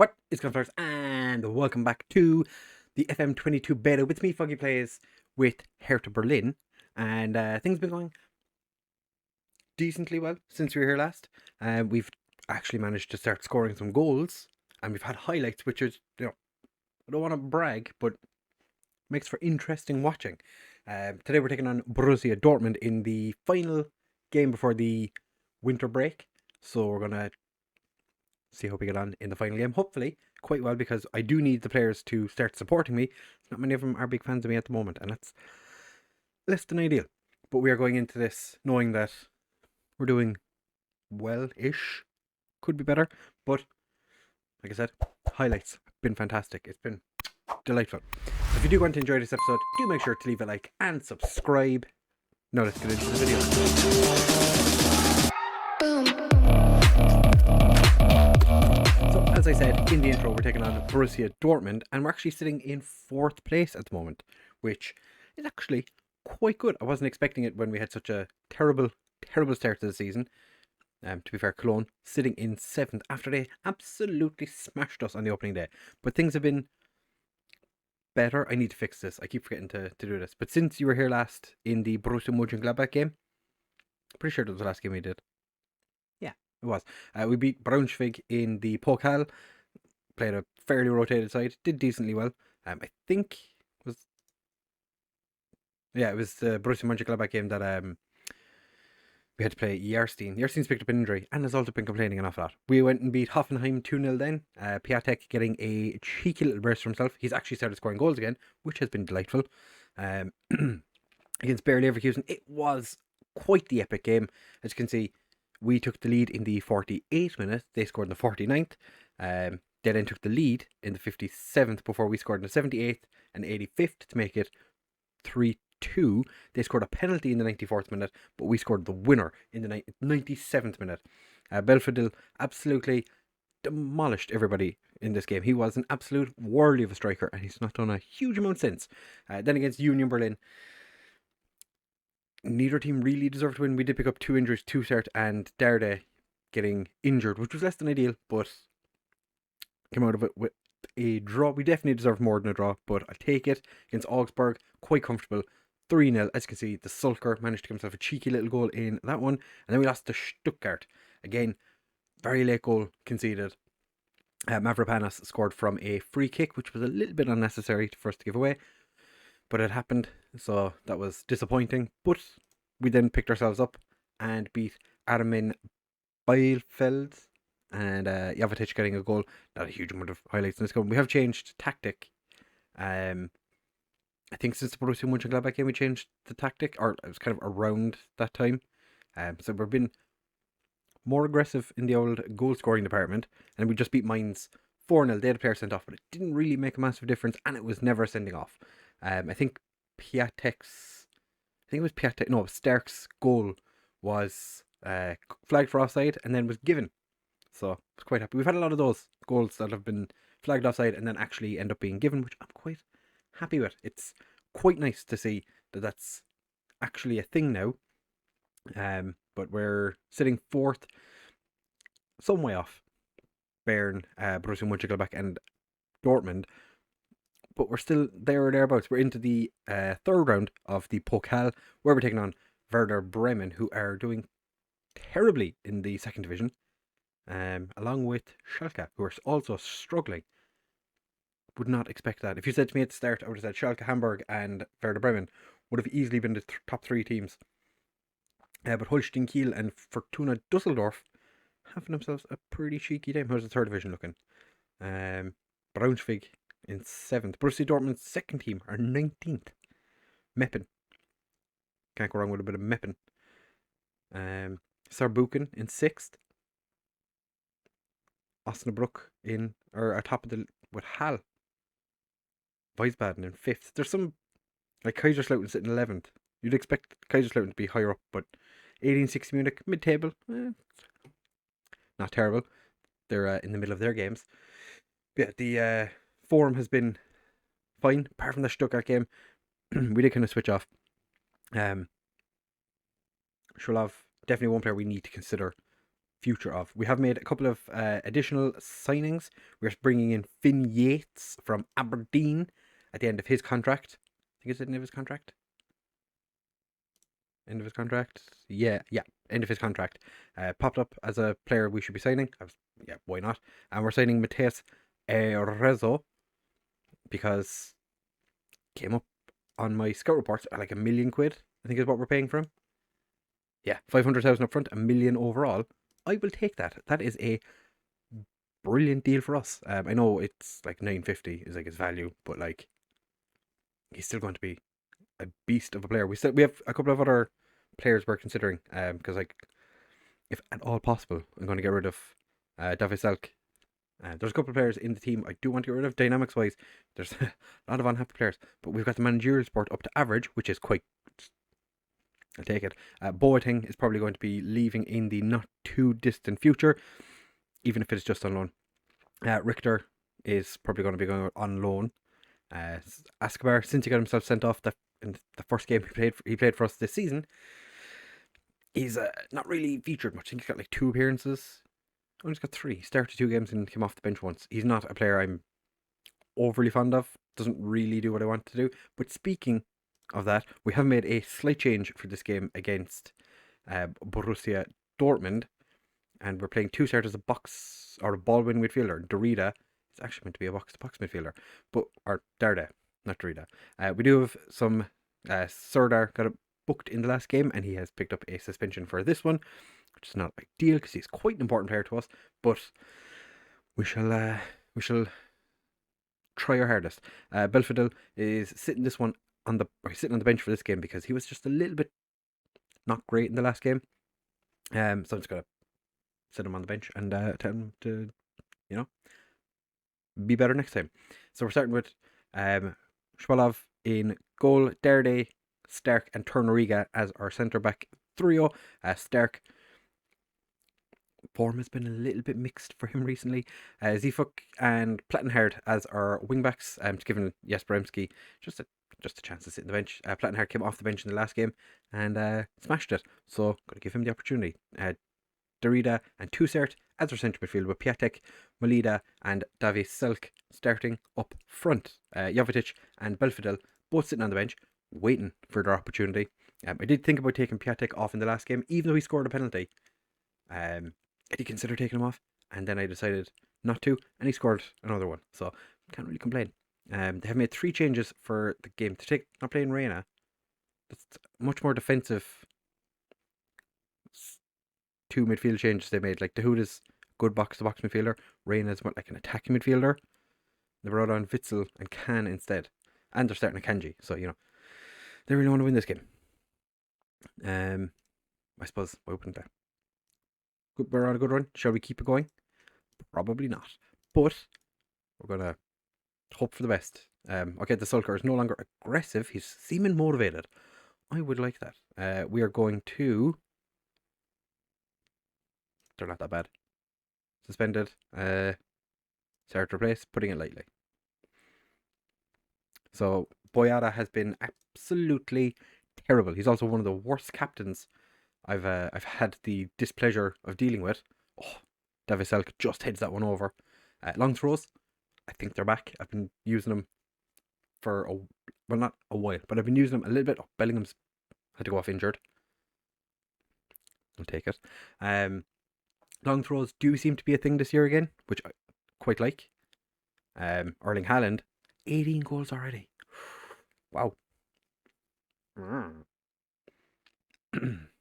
What is going on, and welcome back to the FM22 beta with me, FoggyPlays, with Hertha Berlin. And things have been going decently well since we were here last. We've actually managed to start scoring some goals, and we've had highlights, which is, I don't want to brag, but makes for interesting watching. Today we're taking on Borussia Dortmund in the final game before the winter break. So we're going to see how we get on in the final game. Hopefully quite well, because I do need the players to start supporting me. Not many of them are big fans of me at the moment, and that's less than ideal. But we are going into this knowing that we're doing well-ish. Could be better, but like I said, highlights have been fantastic. It's been delightful. If you do want to enjoy this episode, do make sure to leave a like and subscribe. Now let's get into the video. So, as I said in the intro, we're taking on Borussia Dortmund, and we're actually sitting in 4th place at the moment, which is actually quite good. I wasn't expecting it when we had such a terrible start to the season. To be fair, Cologne sitting in 7th after they absolutely smashed us on the opening day. But things have been better. I need to fix this. I keep forgetting to do this. But since you were here last in the Borussia Mönchengladbach game, I'm pretty sure that was the last game we did. Yeah, it was. We beat Braunschweig in the Pokal. Played a fairly rotated side. Did decently well. I think it was the Borussia Mönchengladbach game that we had to play Yarstein. Yarstein's picked up an injury and has also been complaining an awful lot. We went and beat Hoffenheim 2-0 then. Piatek getting a cheeky little burst for himself. He's actually started scoring goals again, which has been delightful. Against Bayer Leverkusen, it was quite the epic game. As you can see, we took the lead in the 48th minute. They scored in the 49th. They then took the lead in the 57th before we scored in the 78th and 85th to make it 3-2. They scored a penalty in the 94th minute, but we scored the winner in the 97th minute. Belfodil absolutely demolished everybody in this game. He was an absolute worldly of a striker, and he's not done a huge amount since. Then against Union Berlin, neither team really deserved to win. We did pick up 2 injuries to start, and Darde getting injured, which was less than ideal, but came out of it with a draw. We definitely deserved more than a draw, but I'll take it. Against Augsburg, quite comfortable. 3-0. As you can see, the Sulker managed to give himself a cheeky little goal in that one. And then we lost to Stuttgart. Again, very late goal conceded. Mavropanos scored from a free kick, which was a little bit unnecessary for us to give away. But it happened, so that was disappointing. But we then picked ourselves up and beat Armin Bielefeld. And Jovetic getting a goal. Not a huge amount of highlights in this game. We have changed tactic. I think since the Borussia Mönchengladbach game we changed the tactic, or it was kind of around that time. So we've been more aggressive in the old goal scoring department, and we just beat Mainz 4-0. They had a player sent off, but it didn't really make a massive difference, and it was never sending off. I think Sterk's goal was flagged for offside and then was given. So I was quite happy. We've had a lot of those goals that have been flagged offside and then actually end up being given, which I'm quite happy with. It's quite nice to see that that's actually a thing now. But we're sitting 4th, some way off Bayern, Borussia Mönchengladbach and Dortmund, but we're still there or thereabouts. We're into the 3rd round of the Pokal, where we're taking on Werder Bremen, who are doing terribly in the 2nd division, along with Schalke, who are also struggling. Would not expect that. If you said to me at the start, I would have said Schalke, Hamburg and Werder Bremen would have easily been the top 3 teams. But Holstein Kiel and Fortuna Dusseldorf having themselves a pretty cheeky game. How's the 3rd division looking? Braunschweig in 7th. Borussia Dortmund's 2nd team are 19th. Meppen. Can't go wrong with a bit of Meppen. Saarbrücken in 6th. Osnabrück atop of the with Hall. Wiesbaden in 5th. There's some, like Kaiserslautern sitting 11th. You'd expect Kaiserslautern to be higher up, but 1860 Munich, mid-table, not terrible. They're in the middle of their games. But yeah, the form has been fine, apart from the Stuttgart game. We did kind of switch off. Sherlov, definitely one player we need to consider future of. We have made a couple of additional signings. We're bringing in Finn Yates from Aberdeen at the end of his contract. I think it's the end of his contract. End of his contract. Yeah, end of his contract. Popped up as a player we should be signing. Why not? And we're signing Mateus Rezo because came up on my scout reports at like £1 million. I think is what we're paying for him. Yeah, 500,000 up front, £1 million overall. I will take that. That is a brilliant deal for us. I know it's like 950 is like his value, but like he's still going to be a beast of a player. We have a couple of other players we're considering. Because like if at all possible, I'm going to get rid of David Selk. There's a couple of players in the team I do want to get rid of. Dynamics wise, there's a lot of unhappy players, but we've got the managerial support up to average, which is quite. I'll take it. Boateng is probably going to be leaving in the not too distant future, even if it's just on loan. Richter is probably going to be going on loan. Escobar, since he got himself sent off in the first game he played for us this season, he's not really featured much. I think he's got like 2 appearances. Oh, he's got 3. He started 2 games and came off the bench once. He's not a player I'm overly fond of. Doesn't really do what I want to do. But speaking of that, we have made a slight change for this game against Borussia Dortmund, and we're playing 2 starters, a box or a ball-win midfielder. Derrida is actually meant to be a box-to-box midfielder, or Darda, not Derrida. We do have some Serdar got booked in the last game, and he has picked up a suspension for this one, which is not ideal because he's quite an important player to us. But we shall try our hardest. Belfodil is sitting on the bench for this game because he was just a little bit not great in the last game. So I'm just gonna sit him on the bench and tell him to, be better next time. So we're starting with Shwalov in goal, Derde, Stark, and Tornariga as our centre back trio. Stark, form has been a little bit mixed for him recently. Zifuk and Plattenhard as our wing backs. Just giving Jesper Emski just a chance to sit in the bench. Plattenhard came off the bench in the last game and smashed it. So got to give him the opportunity. Derrida and Tusert as our centre midfield with Piatek, Molida and Davi Selk starting up front. Jovetic and Belfodil both sitting on the bench waiting for their opportunity. I did think about taking Piatek off in the last game, even though he scored a penalty. I did consider taking him off, and then I decided not to, and he scored another one, so can't really complain. They have made 3 changes for the game. Not playing Reina. That's much more defensive. 2 midfield changes they made. Like Dahoud is good box-to-box midfielder. Reina is more like an attacking midfielder. They brought on Witzel and Khan instead. And they're starting a Kanji. So, they really want to win this game. I suppose, why wouldn't they? We're on a good run. Shall we keep it going? Probably not. But we're going to hope for the best. Okay, the Sulker is no longer aggressive. He's seeming motivated. I would like that. We are going to... They're not that bad. Suspended. Start to replace. Putting it lightly. So Boyata has been absolutely terrible. He's also one of the worst captains I've had the displeasure of dealing with. Oh, David Selk just heads that one over. Long throws, I think they're back. I've been using them for not a while, but I've been using them a little bit. Oh, Bellingham's had to go off injured. I'll take it. Long throws do seem to be a thing this year again, which I quite like. Erling Haaland, 18 goals already. Wow.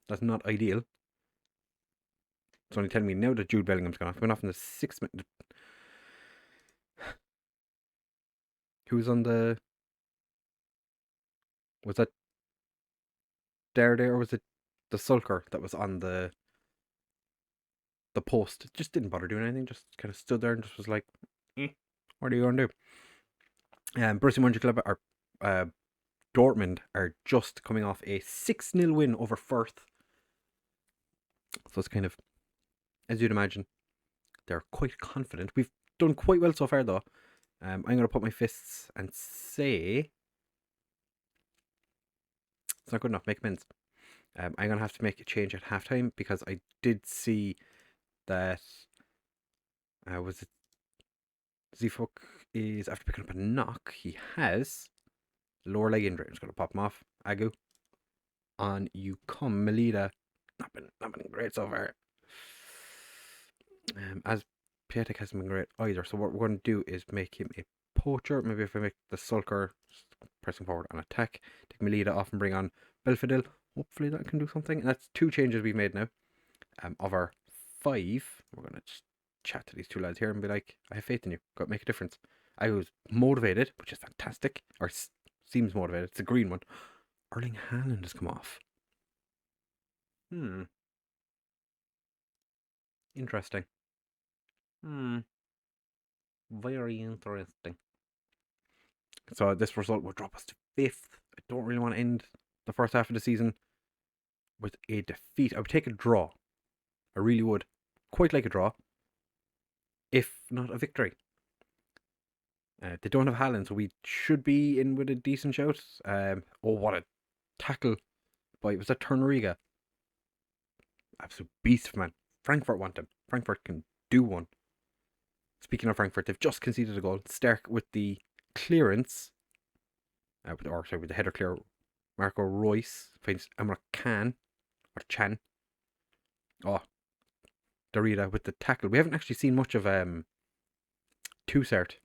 That's not ideal. It's only telling me now that Jude Bellingham's gone off. He went off in the 6th minute. Who was on the... Was that Derde or was it the Sulker that was on the post? Just didn't bother doing anything. Just kind of stood there and just was like, what are you going to do? Borussia Mönchengladbach are... Dortmund are just coming off a 6-0 win over Firth. So it's kind of, as you'd imagine, they're quite confident. We've done quite well so far though. I'm going to put my fists and say it's not good enough. Make amends. I'm going to have to make a change at halftime because I did see that was it Zifuk is after picking up a knock. He has lower leg injury. I'm just gonna pop him off. Agu, on you come. Melida, not been great so far. As Piatek hasn't been great either. So what we're going to do is make him a poacher. Maybe if I make the sulker pressing forward on attack, take Melida off and bring on Belfadil. Hopefully that can do something. And that's 2 changes we've made now. Of our 5, we're going to just chat to these 2 lads here and be like, I have faith in you. Got to make a difference. I was motivated, which is fantastic. Or seems motivated. It's a green one. Erling Haaland has come off. Interesting. Very interesting. So this result will drop us to 5th. I don't really want to end the first half of the season with a defeat. I would take a draw. I really would. Quite like a draw. If not a victory. They don't have Haaland, so we should be in with a decent shout. What a tackle by, was that Torunariga? Absolute beast, man. Frankfurt want him. Frankfurt can do one. Speaking of Frankfurt, they've just conceded a goal. Stark with the clearance. With the header clear. Marco Reus finds Emre Can. Or Chan. Oh. Darida with the tackle. We haven't actually seen much of Toussaint.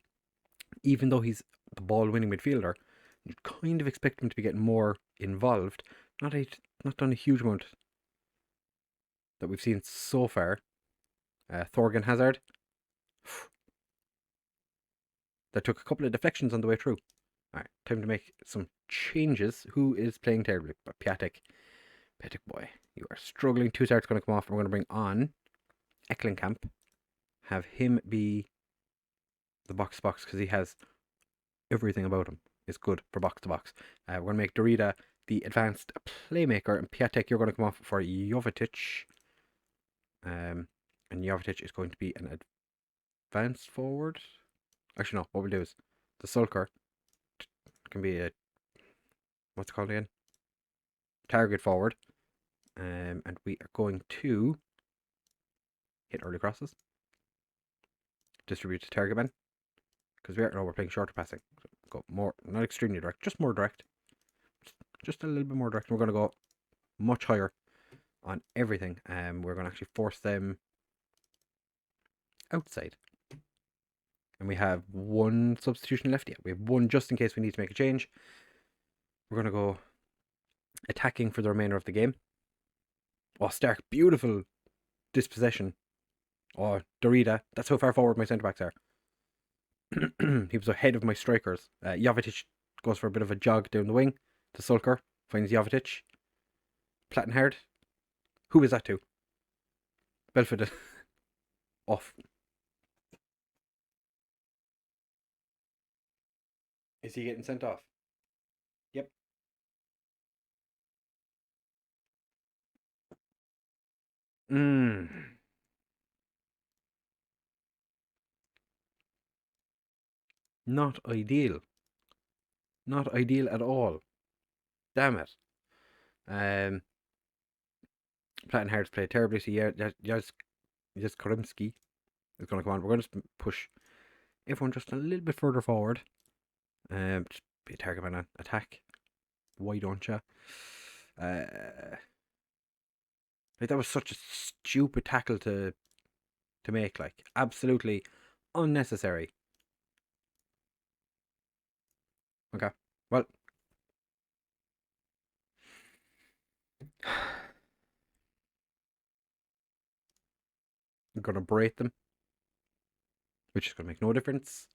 Even though he's the ball-winning midfielder, you'd kind of expect him to be getting more involved. Not done a huge amount that we've seen so far. Thorgan Hazard. That took a couple of deflections on the way through. Alright, time to make some changes. Who is playing terribly? Piatek. Piatek boy, you are struggling. Toussaint's going to come off. We're going to bring on Eklenkamp. Have him be the box-to-box because he has everything about him. Is good for box-to-box. We're going to make Darida the advanced playmaker, and Piatek, you're going to come off for Jovetic. And Jovetic is going to be an advanced forward. Actually, no. What we'll do is the sulker can be a, what's it called again? Target forward. And we are going to hit early crosses. Distribute to target man. Because we're playing shorter passing. So go more, not extremely direct, just more direct. Just a little bit more direct. We're going to go much higher on everything. We're going to actually force them outside. And we have 1 substitution left. Yeah, we have 1 just in case we need to make a change. We're going to go attacking for the remainder of the game. Oh, Stark, beautiful dispossession. Oh, Darida, that's how far forward my centre-backs are. He was ahead of my strikers. Jovetic goes for a bit of a jog down the wing. The sulker finds Jovetic. Plattenhard. Who is that to? Belfadil. Off. Is he getting sent off? Yep. Not ideal. Not ideal at all. Damn it. Plattenhard's played terribly, so Yaz Karimski is going to come on. We're going to push everyone just a little bit further forward. Just be a target man on attack. Why don't you? Like, that was such a stupid tackle to make. Like, absolutely unnecessary. Okay, well, I'm gonna berate them, which is gonna make no difference.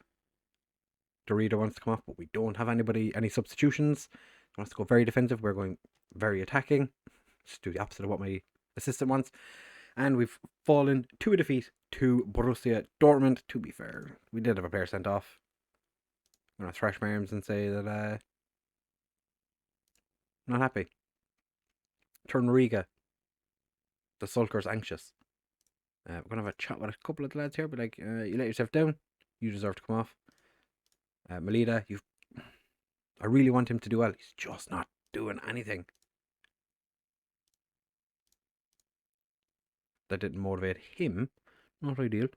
Dorito wants to come off, but we don't have any substitutions. He wants to go very defensive. We're going very attacking. Just do the opposite of what my assistant wants. And we've fallen to a defeat to Borussia Dortmund. To be fair, we did have a player sent off. I'm going to thrash my arms and say that I'm not happy. Torunariga. The sulker's anxious. We're going to have a chat with a couple of the lads here, but like, you let yourself down. You deserve to come off. Melida, I really want him to do well. He's just not doing anything. That didn't motivate him. not ideal.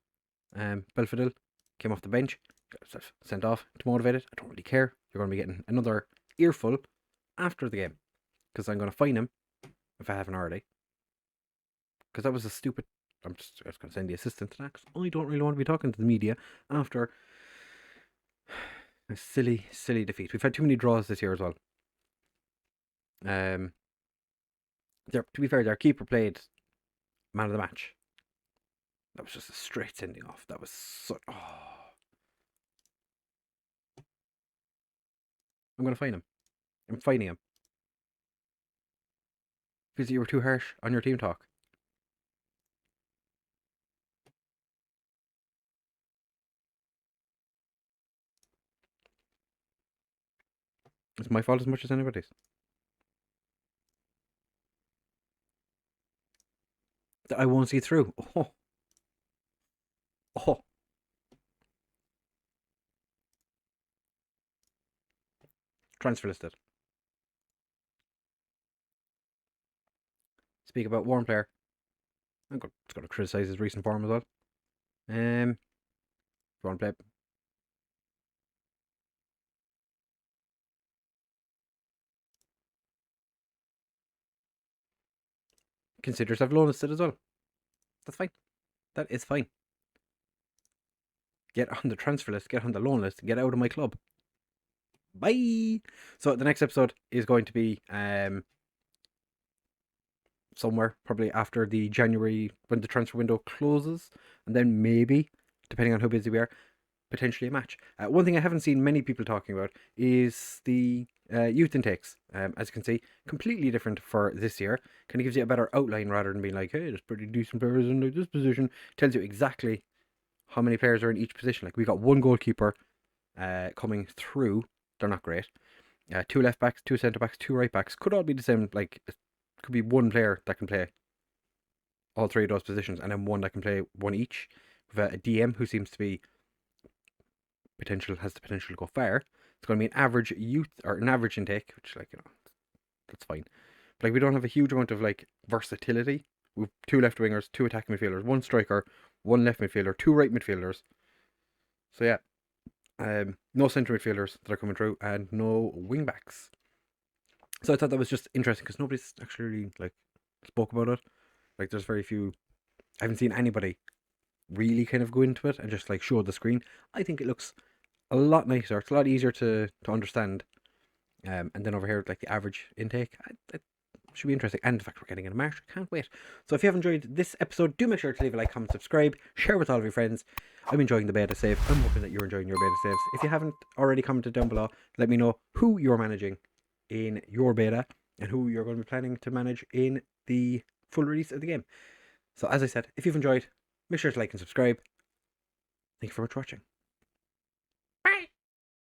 Belfodil came off the bench, got sent off, demotivated. I don't really care. You're going to be getting another earful after the game because I'm going to fine him if I haven't already. Because that was a stupid. I'm just going to send the assistant to that because I don't really want to be talking to the media after a silly defeat. We've had too many draws this year as well. To be fair, their keeper played man of the match. That was just a straight sending off. That was so. Oh. I'm going to fine him. I'm fining him. Because you were too harsh on your team talk. It's my fault as much as anybody's. I won't see through. Oh. Oh. Transfer listed. Speak about Warren player. I'm going to criticise his recent form as well. Warren play. Consider yourself loan listed as well. That's fine. That is fine. Get on the transfer list, get on the loan list, get out of my club. Bye. So the next episode is going to be somewhere probably after the January when the transfer window closes, and then maybe, depending on how busy we are, potentially a match. One thing I haven't seen many people talking about is the youth intakes. As you can see, completely different for this year. Kind of gives you a better outline rather than being like, hey, there's pretty decent players in this position. Tells you exactly how many players are in each position. Like we got one goalkeeper coming through. They're not great. 2 left backs, 2 centre backs, 2 right backs. Could all be the same. Like it could be one player that can play all 3 of those positions, and then one that can play one each. With a DM who seems to be has the potential to go far. It's going to be an average youth or an average intake, which that's fine. But like we don't have a huge amount of like versatility. We've 2 left wingers, 2 attacking midfielders, 1 striker, 1 left midfielder, 2 right midfielders. So yeah, no centre midfielders that are coming through, and no wing backs. So I thought that was just interesting because nobody's actually really like spoke about it. Like there's very few. I haven't seen anybody really kind of go into it and just like show the screen. I think it looks a lot nicer. It's a lot easier to understand. And then over here, like the average intake, it should be interesting. And the fact we're getting in a March, I can't wait. So if you have enjoyed this episode, do make sure to leave a like, comment, subscribe, share with all of your friends. I'm enjoying the beta save. I'm hoping that you're enjoying your beta saves. If you haven't already commented down below, let me know who you're managing in your beta and who you're going to be planning to manage in the full release of the game. So as I said, if you've enjoyed, make sure to like and subscribe. Thank you very much for watching.